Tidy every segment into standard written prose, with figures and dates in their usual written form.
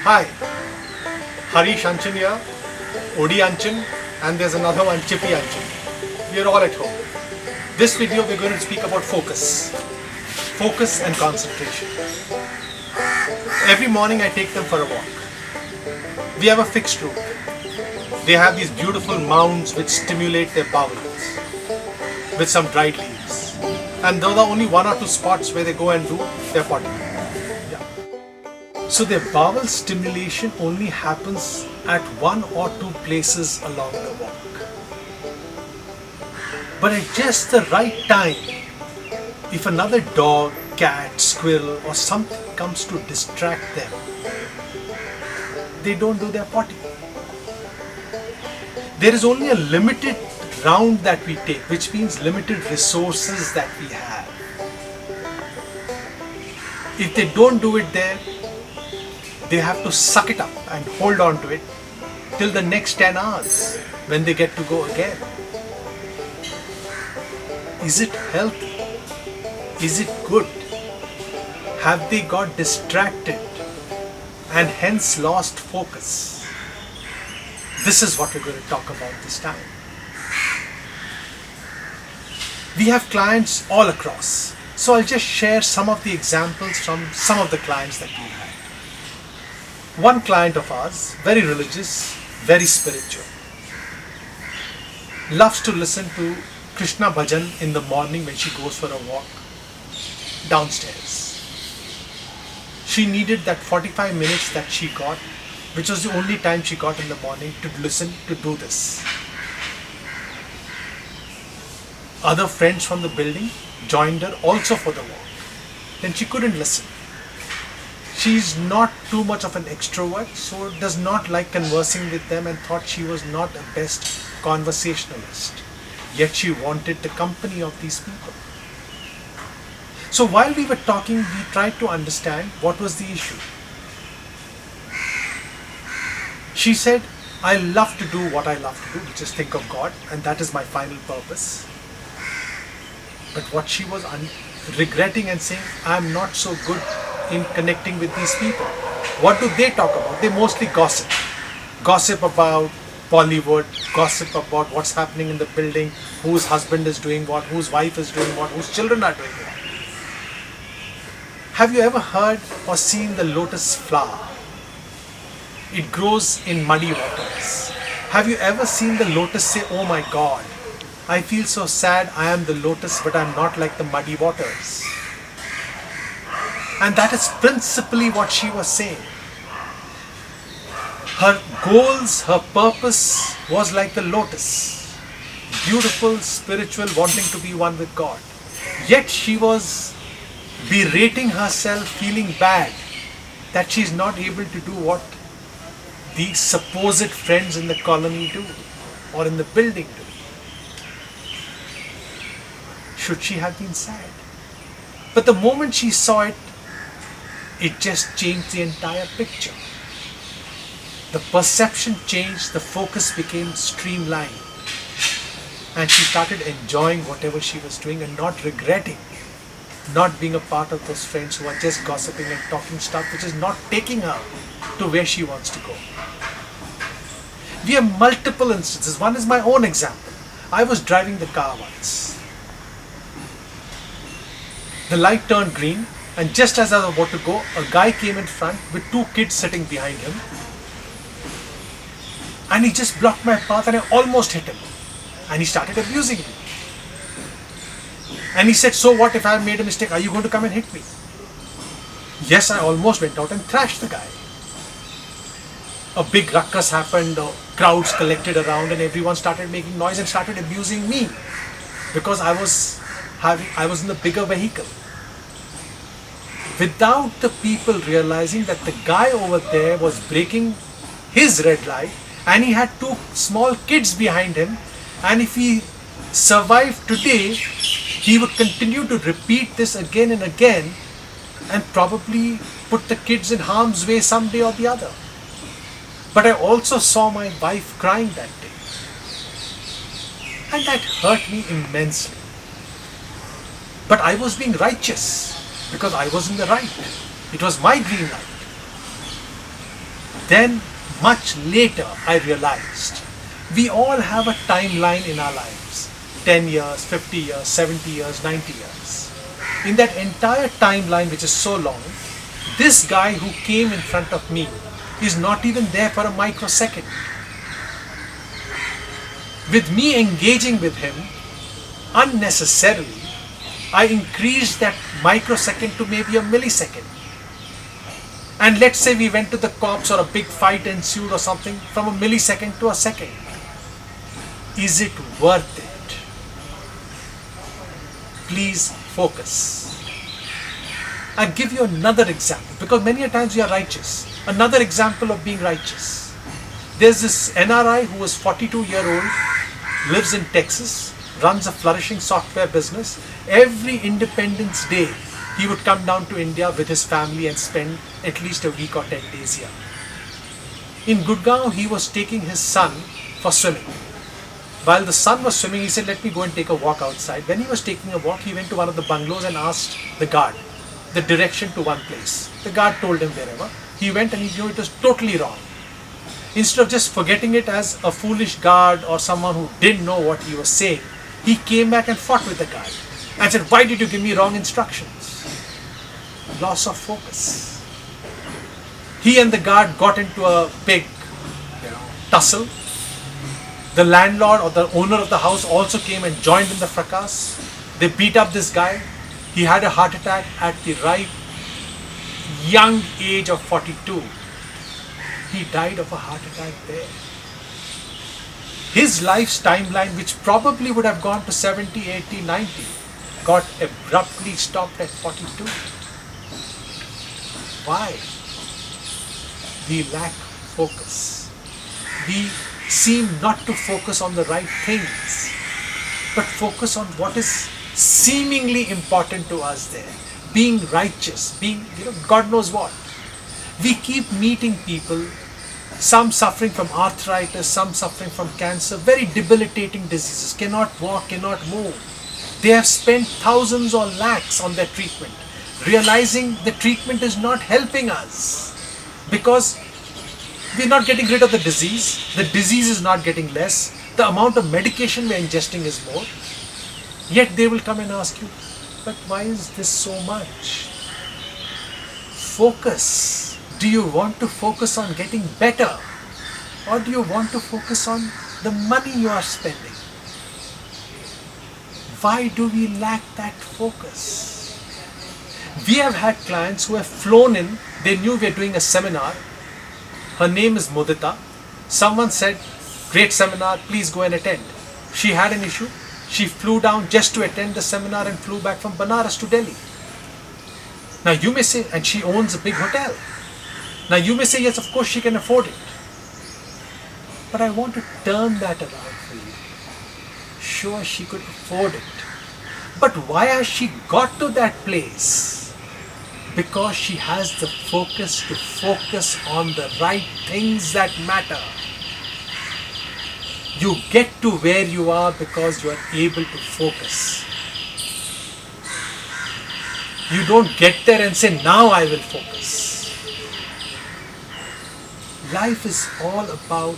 Hi, Harish Anchan here, Odi Anchan, and there's another one, Chippy Anchan. We are all at home. This video we're going to speak about focus. Focus and concentration. Every morning I take them for a walk. We have a fixed route. They have these beautiful mounds which stimulate their bowels with some dried leaves. And those are only one or two spots where they go and do their potty. So their bowel stimulation only happens at one or two places along the walk. But at just the right time, if another dog, cat, squirrel or something comes to distract them, they don't do their potty. There is only a limited round that we take, which means limited resources that we have. If they don't do it there, they have to suck it up and hold on to it till the next 10 hours when they get to go again. Is it healthy? Is it good? Have they got distracted and hence lost focus? This is what we're going to talk about this time. We have clients all across, so I'll just share some of the examples from some of the clients that we have. One client of ours, very religious, very spiritual, loves to listen to Krishna Bhajan in the morning when she goes for a walk downstairs. She needed that 45 minutes that she got, which was the only time she got in the morning to listen, to do this. Other friends from the building joined her also for the walk. Then she couldn't listen. She's not too much of an extrovert, so does not like conversing with them and thought she was not a best conversationalist. Yet she wanted the company of these people. So while we were talking, we tried to understand what was the issue. She said, I love to do what I love to do, which is think of God, and that is my final purpose. But what she was regretting and saying, I'm not so good in connecting with these people. What do they talk about? They mostly gossip. Gossip about Bollywood, gossip about what's happening in the building, whose husband is doing what, whose wife is doing what, whose children are doing what. Have you ever heard or seen the lotus flower? It grows in muddy waters. Have you ever seen the lotus say, oh my God, I feel so sad, I am the lotus but I'm not like the muddy waters. And that is principally what she was saying. Her goals, her purpose was like the lotus. Beautiful, spiritual, wanting to be one with God. Yet she was berating herself, feeling bad that she's not able to do what these supposed friends in the colony do or in the building do. Should she have been sad? But the moment she saw it, it just changed the entire picture. The perception changed, the focus became streamlined. And she started enjoying whatever she was doing and not regretting not being a part of those friends who are just gossiping and talking stuff which is not taking her to where she wants to go. We have multiple instances. One is my own example. I was driving the car once. The light turned green. And just as I was about to go, a guy came in front with two kids sitting behind him. And he just blocked my path and I almost hit him. And he started abusing me. And he said, so what if I made a mistake? Are you going to come and hit me? Yes, I almost went out and thrashed the guy. A big ruckus happened, crowds collected around and everyone started making noise and started abusing me. Because I was in the bigger vehicle. Without the people realizing that the guy over there was breaking his red light and he had two small kids behind him, and if he survived today, he would continue to repeat this again and again and probably put the kids in harm's way someday or the other. But I also saw my wife crying that day. And that hurt me immensely. But I was being righteous because I was in the right. It was my green light. Then, much later, I realized we all have a timeline in our lives. 10 years, 50 years, 70 years, 90 years. In that entire timeline, which is so long, this guy who came in front of me is not even there for a microsecond. With me engaging with him unnecessarily, I increased that microsecond to maybe a millisecond. And let's say we went to the cops or a big fight ensued or something, from a millisecond to a second. Is it worth it? Please focus. I'll give you another example, because many a times we are righteous. Another example of being righteous. There's this NRI who is 42-year-old, lives in Texas, runs a flourishing software business. Every Independence Day, he would come down to India with his family and spend at least a week or 10 days here. In Gurgaon, he was taking his son for swimming. While the son was swimming, he said, let me go and take a walk outside. When he was taking a walk, he went to one of the bungalows and asked the guard the direction to one place. The guard told him wherever. He went and he knew it was totally wrong. Instead of just forgetting it as a foolish guard or someone who didn't know what he was saying, he came back and fought with the guard and said, why did you give me wrong instructions? Loss of focus. He and the guard got into a big tussle. The landlord or the owner of the house also came and joined in the fracas. They beat up this guy. He had a heart attack at the ripe young age of 42. He died of a heart attack there. His life's timeline, which probably would have gone to 70, 80, 90, got abruptly stopped at 42. Why? We lack focus. We seem not to focus on the right things, but focus on what is seemingly important to us there. Being righteous, being, God knows what. We keep meeting people, some suffering from arthritis, some suffering from cancer, very debilitating diseases, cannot walk, cannot move. They have spent thousands or lakhs on their treatment, realizing the treatment is not helping us because we're not getting rid of the disease is not getting less, the amount of medication we're ingesting is more. Yet they will come and ask you, but why is this so much? Focus. Do you want to focus on getting better? Or do you want to focus on the money you are spending? Why do we lack that focus? We have had clients who have flown in, they knew we are doing a seminar. Her name is Mudita. Someone said, great seminar, please go and attend. She had an issue. She flew down just to attend the seminar and flew back from Banaras to Delhi. Now you may say, and she owns a big hotel. Now you may say, yes, of course she can afford it. But I want to turn that around for you. Sure, she could afford it. But why has she got to that place? Because she has the focus to focus on the right things that matter. You get to where you are because you are able to focus. You don't get there and say, now I will focus. Life is all about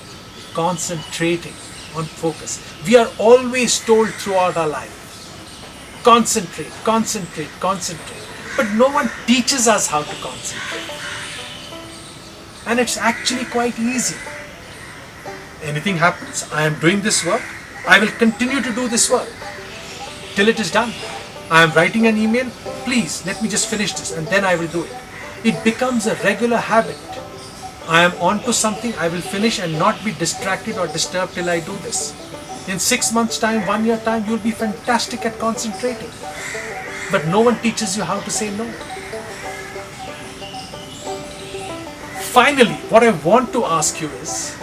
concentrating on focus. We are always told throughout our life, concentrate, concentrate, concentrate. But no one teaches us how to concentrate. And it's actually quite easy. Anything happens, I am doing this work, I will continue to do this work till it is done. I am writing an email, please let me just finish this and then I will do it. It becomes a regular habit. I am on to something, I will finish and not be distracted or disturbed till I do this. In 6 months time, 1 year time, you will be fantastic at concentrating. But no one teaches you how to say no. Finally, what I want to ask you is,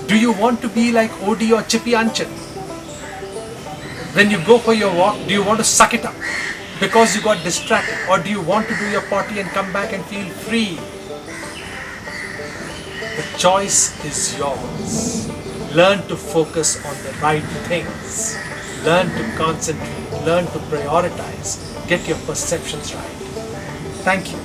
do you want to be like Odi or Chippy Anchan? When you go for your walk, do you want to suck it up because you got distracted? Or do you want to do your potty and come back and feel free? The choice is yours. Learn to focus on the right things. Learn to concentrate. Learn to prioritize. Get your perceptions right. Thank you.